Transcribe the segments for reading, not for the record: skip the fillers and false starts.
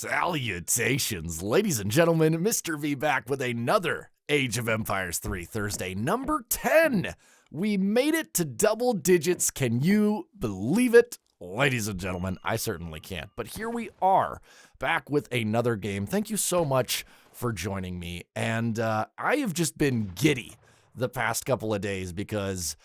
Salutations, ladies and gentlemen. Mr. V back with another Age of Empires 3 Thursday, number 10. We made it to double digits. Can you believe it? Ladies and gentlemen, I certainly can't. But here we are, back with another game. Thank you so much for joining me. And I have just been giddy the past couple of days because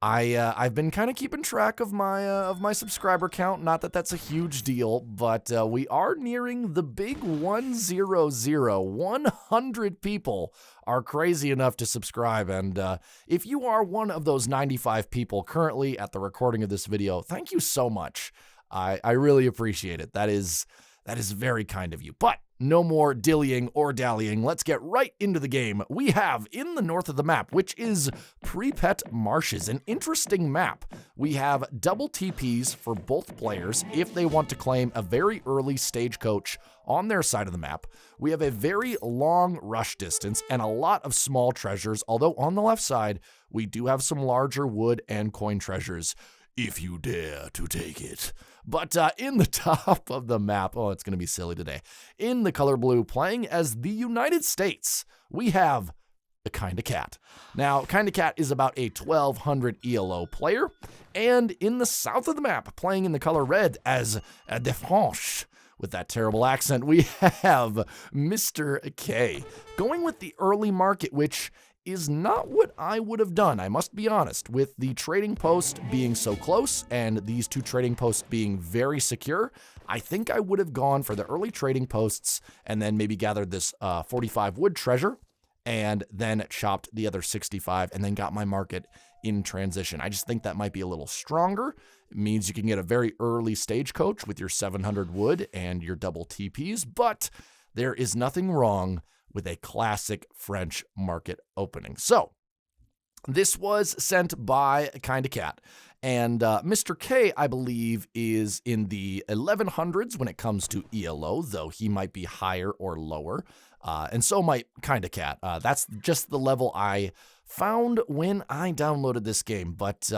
I've been kind of keeping track of my subscriber count. Not that that's a huge deal, but we are nearing the big 100. 100 people are crazy enough to subscribe, and if you are one of those 95 people currently at the recording of this video, thank you so much. I really appreciate it. That is very kind of you. But no more dillying or dallying. Let's get right into the game. We have in the north of the map, which is Pripet Marshes, an interesting map. We have double TPs for both players if they want to claim a very early stagecoach on their side of the map. We have a very long rush distance and a lot of small treasures, although on the left side, we do have some larger wood and coin treasures, if you dare to take it. But in the top of the map, oh, it's going to be silly today. In the color blue, playing as the United States, we have a Kinda Cat. Now, Kinda Cat is about a 1200 ELO player. And in the south of the map, playing in the color red as de France, with that terrible accent, we have Mr. K. Going with the early market, which is not what I would have done, I must be honest, with the trading post being so close and these two trading posts being very secure. I think I would have gone for the early trading posts and then maybe gathered this 45 wood treasure and then chopped the other 65 and then got my market in transition. I just think that might be a little stronger. It means you can get a very early stagecoach with your 700 wood and your double TPs, but there is nothing wrong with a classic French market opening. So this was sent by Kinda Cat, and Mr. K, I believe, is in the 1100s when it comes to ELO, though he might be higher or lower, and so might Kinda Cat. That's just the level I found when I downloaded this game. But,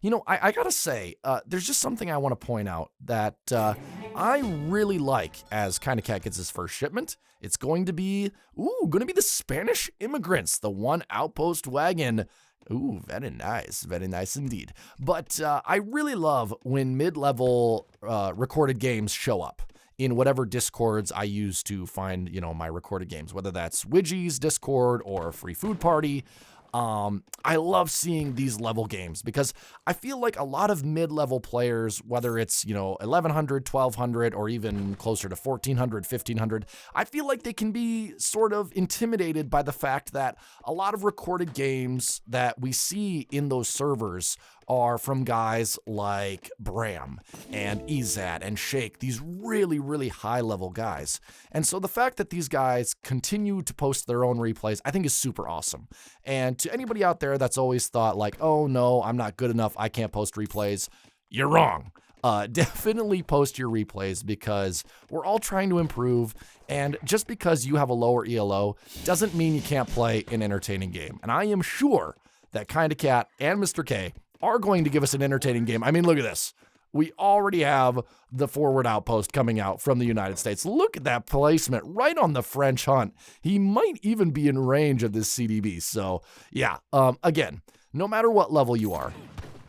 you know, I gotta say, there's just something I want to point out that I really like as Kinda Cat gets his first shipment. It's going to be the Spanish immigrants, the one outpost wagon. Ooh, very nice indeed. But I really love when mid-level recorded games show up in whatever discords I use to find, you know, my recorded games, whether that's Widgie's Discord or Free Food Party. I love seeing these level games because I feel like a lot of mid-level players, whether it's, you know, 1100, 1200, or even closer to 1400, 1500, I feel like they can be sort of intimidated by the fact that a lot of recorded games that we see in those servers are from guys like Bram and Ezat and Shake, these really, really high-level guys. And so the fact that these guys continue to post their own replays, I think is super awesome. And to anybody out there that's always thought like, oh no, I'm not good enough, I can't post replays, you're wrong. Definitely post your replays because we're all trying to improve, and just because you have a lower ELO doesn't mean you can't play an entertaining game. And I am sure that Kinda Cat and Mr. K are going to give us an entertaining game. I mean, look at this. We already have the forward outpost coming out from the United States. Look at that placement right on the French hunt. He might even be in range of this CDB. So yeah, again, no matter what level you are,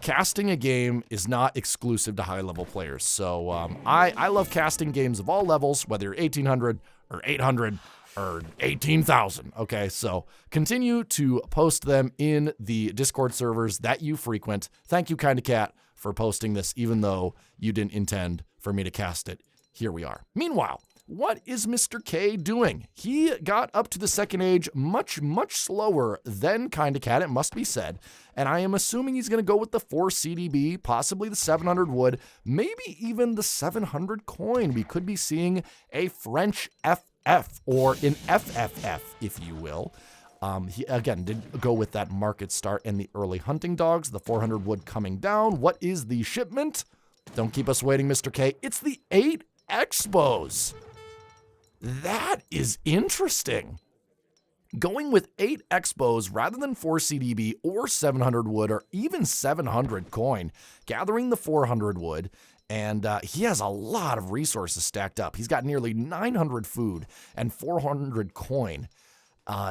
casting a game is not exclusive to high-level players. So I love casting games of all levels, whether you're 1800 or 800 or 18,000. Okay, so continue to post them in the Discord servers that you frequent. Thank you, Kinda Cat, for posting this, even though you didn't intend for me to cast it. Here we are. Meanwhile, what is Mr. K doing? He got up to the second age much, much slower than Kinda Cat, it must be said. And I am assuming he's going to go with the 4 CDB, possibly the 700 wood, maybe even the 700 coin. We could be seeing a French FF, or an FFF, if you will. He, again, did go with that market start and the early hunting dogs, the 400 wood coming down. What is the shipment? Don't keep us waiting, Mr. K. It's the 8 Expos. That is interesting. Going with 8 Expos rather than 4 CDB or 700 wood or even 700 coin, gathering the 400 wood, And he has a lot of resources stacked up. He's got nearly 900 food and 400 coin.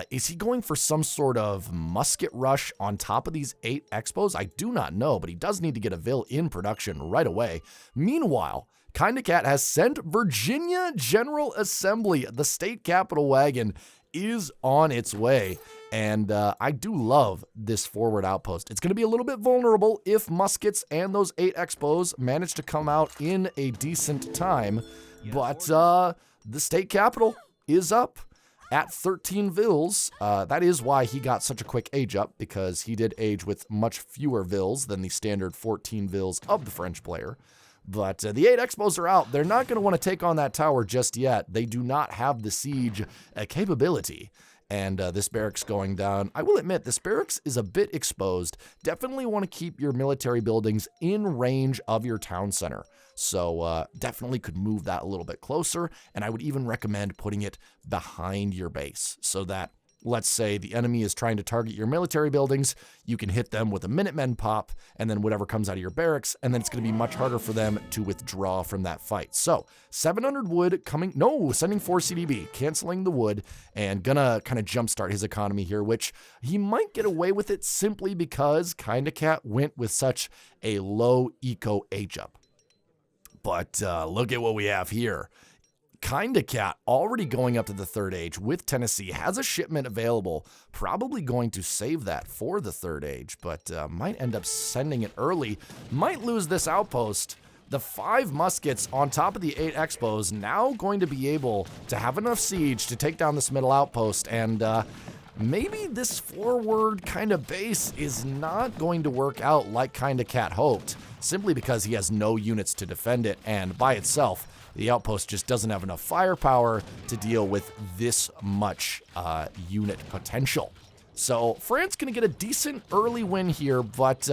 Is he going for some sort of musket rush on top of these 8 expos? I do not know, but he does need to get a Vil in production right away. Meanwhile, Kinda Cat has sent Virginia General Assembly. The state capital wagon is on its way. And I do love this forward outpost. It's going to be a little bit vulnerable if muskets and those 8 expos manage to come out in a decent time. But the state capital is up at 13 Vils. That is why he got such a quick age up, because he did age with much fewer Vils than the standard 14 Vils of the French player. But the 8 expos are out. They're not going to want to take on that tower just yet. They do not have the siege capability. And this barracks going down. I will admit, this barracks is a bit exposed. Definitely want to keep your military buildings in range of your town center. So definitely could move that a little bit closer. And I would even recommend putting it behind your base so that, let's say the enemy is trying to target your military buildings, you can hit them with a Minutemen pop, and then whatever comes out of your barracks, and then it's going to be much harder for them to withdraw from that fight. So, 700 wood coming, no, sending 4 CDB, canceling the wood, and gonna kind of jumpstart his economy here, which he might get away with it simply because Kinda Cat went with such a low eco age up. But look at what we have here. Kinda Cat already going up to the 3rd age with Tennessee, has a shipment available, probably going to save that for the 3rd age, but might end up sending it early, might lose this outpost. The 5 muskets on top of the 8 expos now going to be able to have enough siege to take down this middle outpost, and maybe this forward kind of base is not going to work out like Kinda Cat hoped, simply because he has no units to defend it, and by itself, the outpost just doesn't have enough firepower to deal with this much unit potential. So France going to get a decent early win here, but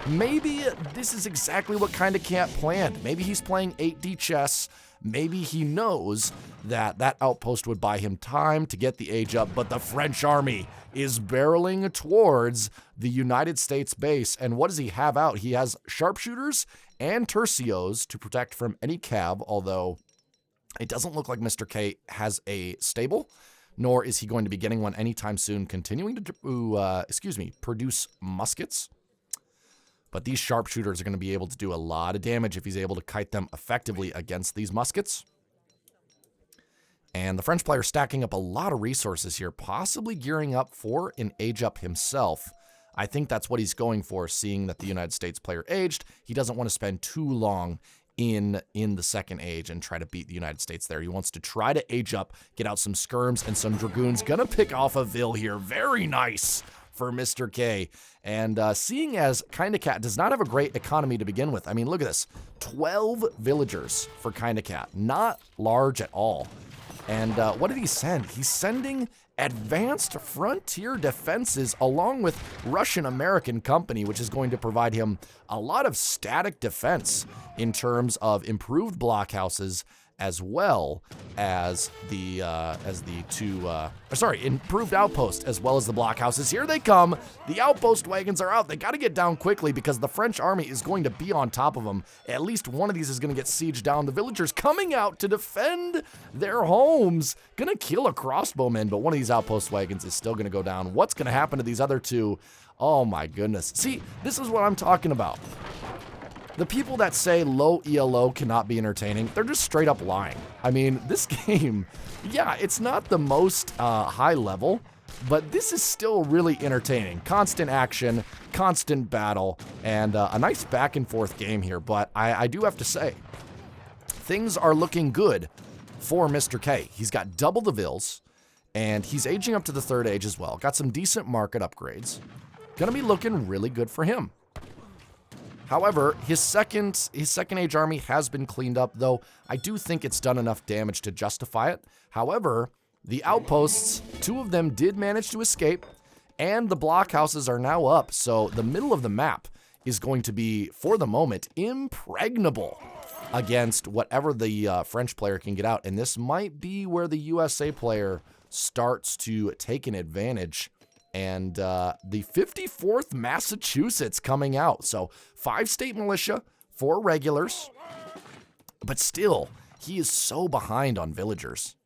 maybe this is exactly what Kinda Cat planned. Maybe he's playing 8D chess. Maybe he knows that that outpost would buy him time to get the age up, but the French army is barreling towards the United States base. And what does he have out? He has sharpshooters and tercios to protect from any cab, although it doesn't look like Mr. K has a stable, nor is he going to be getting one anytime soon, continuing to produce muskets. But these sharpshooters are going to be able to do a lot of damage if he's able to kite them effectively against these muskets. And the French player stacking up a lot of resources here, possibly gearing up for an age up himself. I think that's what he's going for, seeing that the United States player aged. He doesn't want to spend too long in the 2nd age and try to beat the United States there. He wants to try to age up, get out some skirms and some dragoons. Gonna pick off a Vil here. Very nice for Mr. K. And seeing as Kinda Cat does not have a great economy to begin with. I mean, look at this. 12 villagers for Kinda Cat. Not large at all. And what did he send? He's sending advanced frontier defenses along with Russian-American company, which is going to provide him a lot of static defense in terms of improved blockhouses, as well as the improved outpost, as well as the blockhouses. Here they come. The outpost wagons are out. They got to get down quickly because the French army is going to be on top of them. At least one of these is going to get sieged down. The villagers coming out to defend their homes. Gonna kill a crossbowman, but one of these outpost wagons is still going to go down. What's going to happen to these other 2? Oh my goodness. See, this is what I'm talking about. The people that say low ELO cannot be entertaining, they're just straight up lying. I mean, this game, yeah, it's not the most high level, but this is still really entertaining. Constant action, constant battle, and a nice back and forth game here. But I do have to say, things are looking good for Mr. K. He's got double the Vils, and he's aging up to the 3rd age as well. Got some decent market upgrades. Gonna be looking really good for him. However, his second age army has been cleaned up, though I do think it's done enough damage to justify it. However, the outposts, 2 of them did manage to escape, and the blockhouses are now up, so the middle of the map is going to be, for the moment, impregnable against whatever the French player can get out, and this might be where the USA player starts to take an advantage. And the 54th Massachusetts coming out. So 5 state militia, 4 regulars. But still, he is so behind on villagers.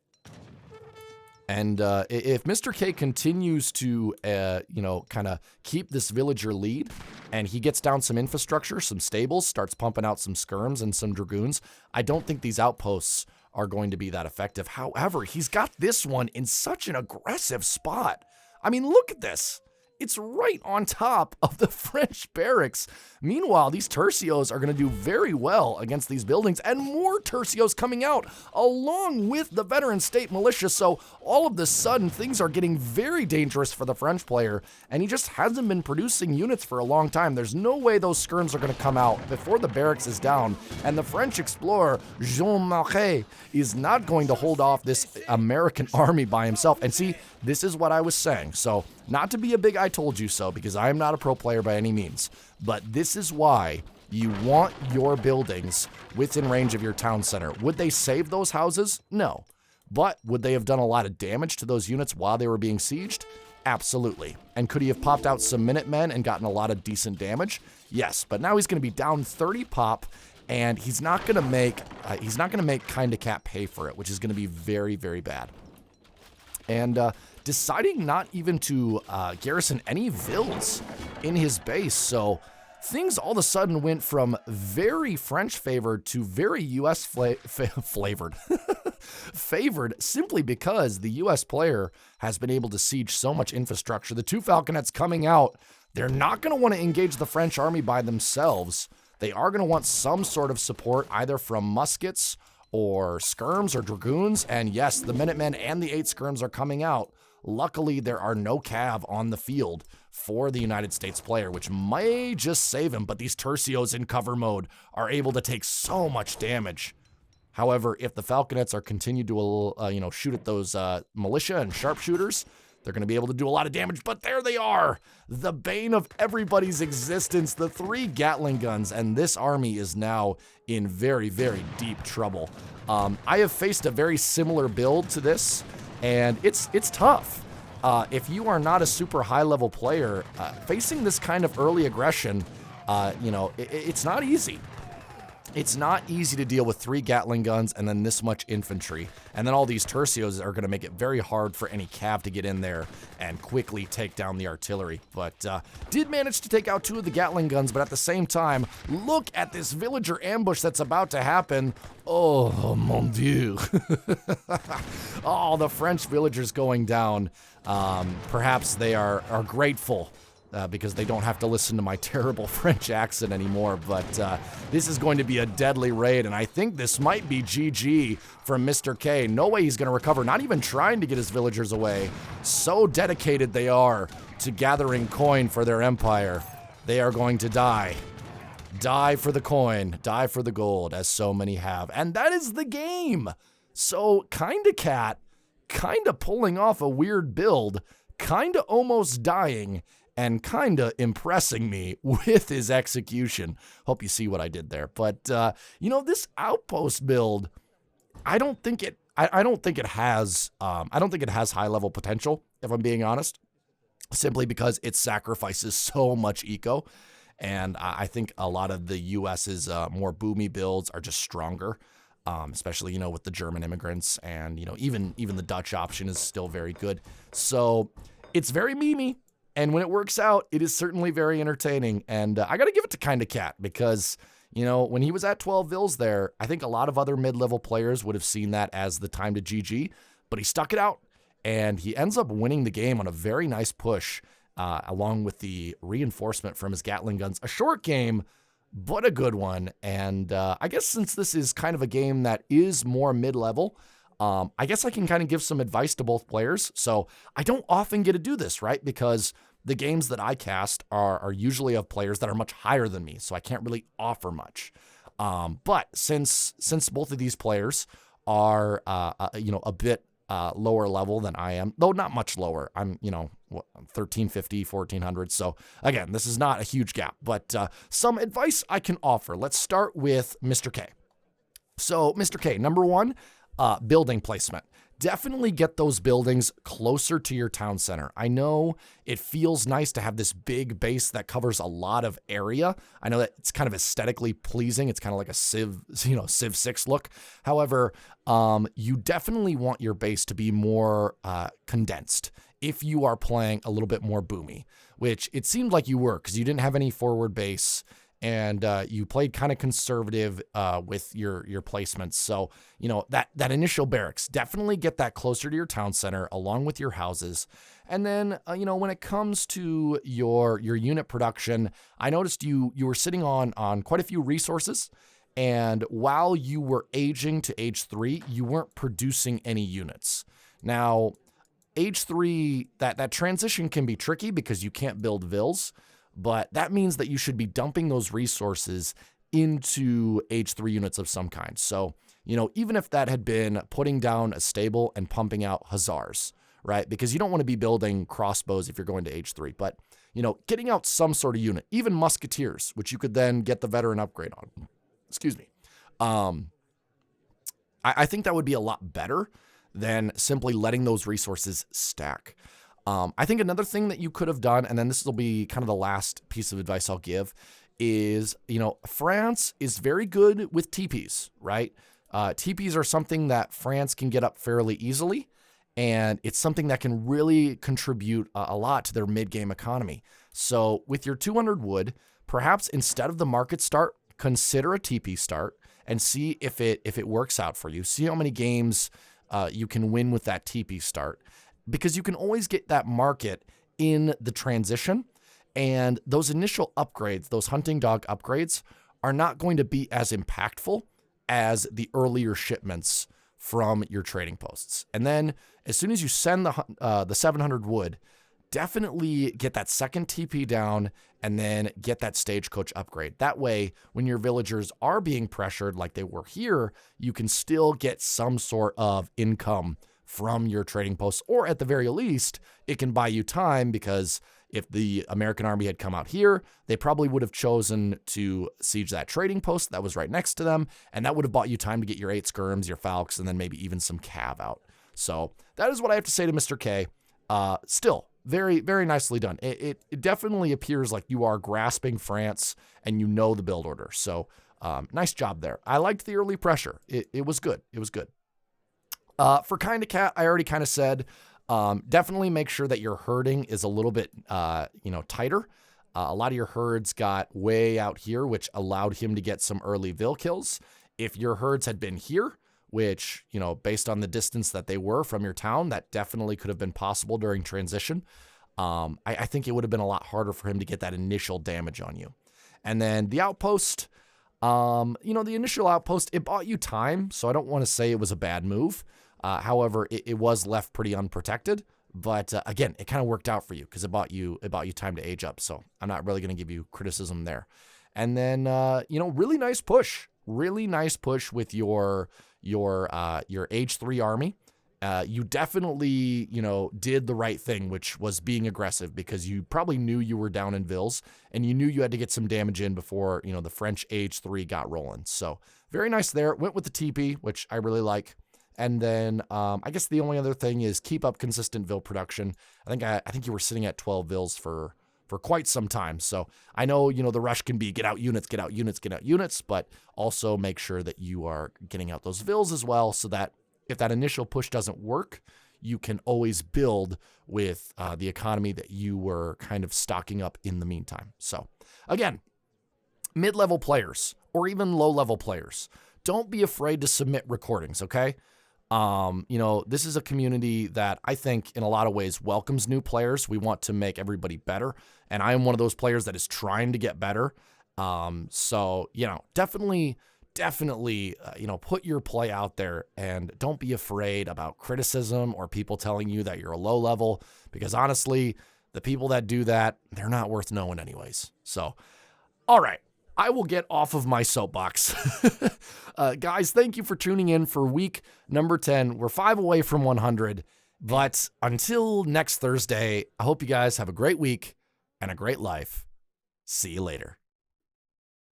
And if Mr. K continues to, kind of keep this villager lead, and he gets down some infrastructure, some stables, starts pumping out some skirms and some dragoons, I don't think these outposts are going to be that effective. However, he's got this one in such an aggressive spot. I mean, look at this. It's right on top of the French barracks. Meanwhile, these tercios are going to do very well against these buildings, and more tercios coming out along with the veteran state militia. So all of a sudden, things are getting very dangerous for the French player, and he just hasn't been producing units for a long time. There's no way those skirms are going to come out before the barracks is down, and the French explorer, Jean Marais, is not going to hold off this American army by himself. And see, this is what I was saying. So, not to be a big I told you so, because I am not a pro player by any means, but this is why you want your buildings within range of your town center. Would they save those houses? No. But would they have done a lot of damage to those units while they were being sieged? Absolutely. And could he have popped out some Minutemen and gotten a lot of decent damage? Yes, but now he's going to be down 30 pop, and he's not going to make Kinda Cat pay for it, which is going to be very, very bad. And deciding not even to garrison any vills in his base. So things all of a sudden went from very French favored to very US flavored. Favored simply because the US player has been able to siege so much infrastructure. The two falconets coming out, they're not going to want to engage the French army by themselves. They are going to want some sort of support either from muskets or skirms or dragoons. And yes, the Minutemen and the 8 skirms are coming out. Luckily, there are no cav on the field for the United States player, which may just save him, but these tercios in cover mode are able to take so much damage. However, if the falconets are continued to shoot at those militia and sharpshooters, they're going to be able to do a lot of damage. But there they are, the bane of everybody's existence, the 3 Gatling guns, and this army is now in very, very deep trouble. I have faced a very similar build to this, and it's tough. If you are not a super high-level player, facing this kind of early aggression, it's not easy. It's not easy to deal with 3 Gatling guns and then this much infantry. And then all these tercios are going to make it very hard for any cav to get in there and quickly take down the artillery. But did manage to take out 2 of the Gatling guns, but at the same time, look at this villager ambush that's about to happen. Oh, mon Dieu. Oh, the French villagers going down. Perhaps they are grateful because they don't have to listen to my terrible French accent anymore. But this is going to be a deadly raid, and I think this might be GG from Mr. K. No way he's going to recover, not even trying to get his villagers away. So dedicated they are to gathering coin for their empire. They are going to die. Die for the coin, die for the gold, as so many have. And that is the game. So Kinda Cat, kinda pulling off a weird build, kinda almost dying, and kinda impressing me with his execution. Hope you see what I did there. But this outpost build, I don't think it has high level potential, if I'm being honest, simply because it sacrifices so much eco. And I think a lot of the US's more boomy builds are just stronger, especially, with the German immigrants, and, even the Dutch option is still very good. So it's very memey. And when it works out, it is certainly very entertaining. And I got to give it to Kinda Cat because, when he was at 12 vills there, I think a lot of other mid-level players would have seen that as the time to GG, but he stuck it out, and he ends up winning the game on a very nice push, along with the reinforcement from his Gatling guns. A short game, but a good one. And I guess since this is kind of a game that is more mid-level, I guess I can kind of give some advice to both players. So I don't often get to do this, right? Because the games that I cast are usually of players that are much higher than me, so I can't really offer much. But since both of these players are a bit lower level than I am, though not much lower. I'm 1350, 1400. So again, this is not a huge gap, but some advice I can offer. Let's start with Mr. K. So Mr. K, number 1, building placement. definitely get those buildings closer to your town center. I know it feels nice to have this big base that covers a lot of area. I know that it's kind of aesthetically pleasing. It's kind of like a Civ 6 look. However, you definitely want your base to be more condensed if you are playing a little bit more boomy, which it seemed like you were because you didn't have any forward base. And you played kind of conservative with your placements. So, that initial barracks, definitely get that closer to your town center along with your houses. And then, when it comes to your unit production, I noticed you were sitting on quite a few resources. And while you were aging to age 3, you weren't producing any units. Now, age 3, that transition can be tricky because you can't build vills. But that means that you should be dumping those resources into age 3 units of some kind. So, even if that had been putting down a stable and pumping out hussars, right? Because you don't want to be building crossbows if you're going to age 3. But, getting out some sort of unit, even musketeers, which you could then get the veteran upgrade on. Excuse me. I think that would be a lot better than simply letting those resources stack. I think another thing that you could have done, and then this will be kind of the last piece of advice I'll give, is, France is very good with TPs, right? TPs are something that France can get up fairly easily, and it's something that can really contribute a lot to their mid-game economy. So with your 200 wood, perhaps instead of the market start, consider a TP start and see if it works out for you. See how many games you can win with that TP start. Because you can always get that market in the transition, and those initial upgrades, those hunting dog upgrades, are not going to be as impactful as the earlier shipments from your trading posts. And then as soon as you send the 700 wood, definitely get that second TP down and then get that stagecoach upgrade. That way, when your villagers are being pressured like they were here, you can still get some sort of income from your trading posts, or at the very least, it can buy you time because if the American army had come out here, they probably would have chosen to siege that trading post that was right next to them, and that would have bought you time to get your 8 skirms, your falcons, and then maybe even some cav out. So that is what I have to say to Mr. K. Still, very, very nicely done. It definitely appears like you are grasping France and you know the build order. So nice job there. I liked the early pressure. It was good. It was good. For kind of cat, I already kind of said, definitely make sure that your herding is a little bit, tighter. A lot of your herds got way out here, which allowed him to get some early vill kills. If your herds had been here, which, based on the distance that they were from your town, that definitely could have been possible during transition. I think it would have been a lot harder for him to get that initial damage on you. And then the outpost, the initial outpost, it bought you time, so I don't want to say it was a bad move. However, it was left pretty unprotected, but again, it kind of worked out for you because it bought you time to age up. So I'm not really going to give you criticism there. And then, really nice push with your age 3 army. You definitely, did the right thing, which was being aggressive because you probably knew you were down in vills and you knew you had to get some damage in before, the French age 3 got rolling. So very nice there. Went with the TP, which I really like. And then I guess the only other thing is keep up consistent vill production. I think you were sitting at 12 vills for quite some time. So I know, the rush can be get out units, but also make sure that you are getting out those vills as well so that if that initial push doesn't work, you can always build with the economy that you were kind of stocking up in the meantime. So again, mid-level players or even low-level players, don't be afraid to submit recordings, okay? This is a community that I think in a lot of ways welcomes new players. We want to make everybody better. And I am one of those players that is trying to get better. So, definitely, put your play out there and don't be afraid about criticism or people telling you that you're a low level, because honestly, the people that do that, they're not worth knowing anyways. So, all right. I will get off of my soapbox. Guys, thank you for tuning in for week number 10. We're 5 away from 100. But until next Thursday, I hope you guys have a great week and a great life. See you later.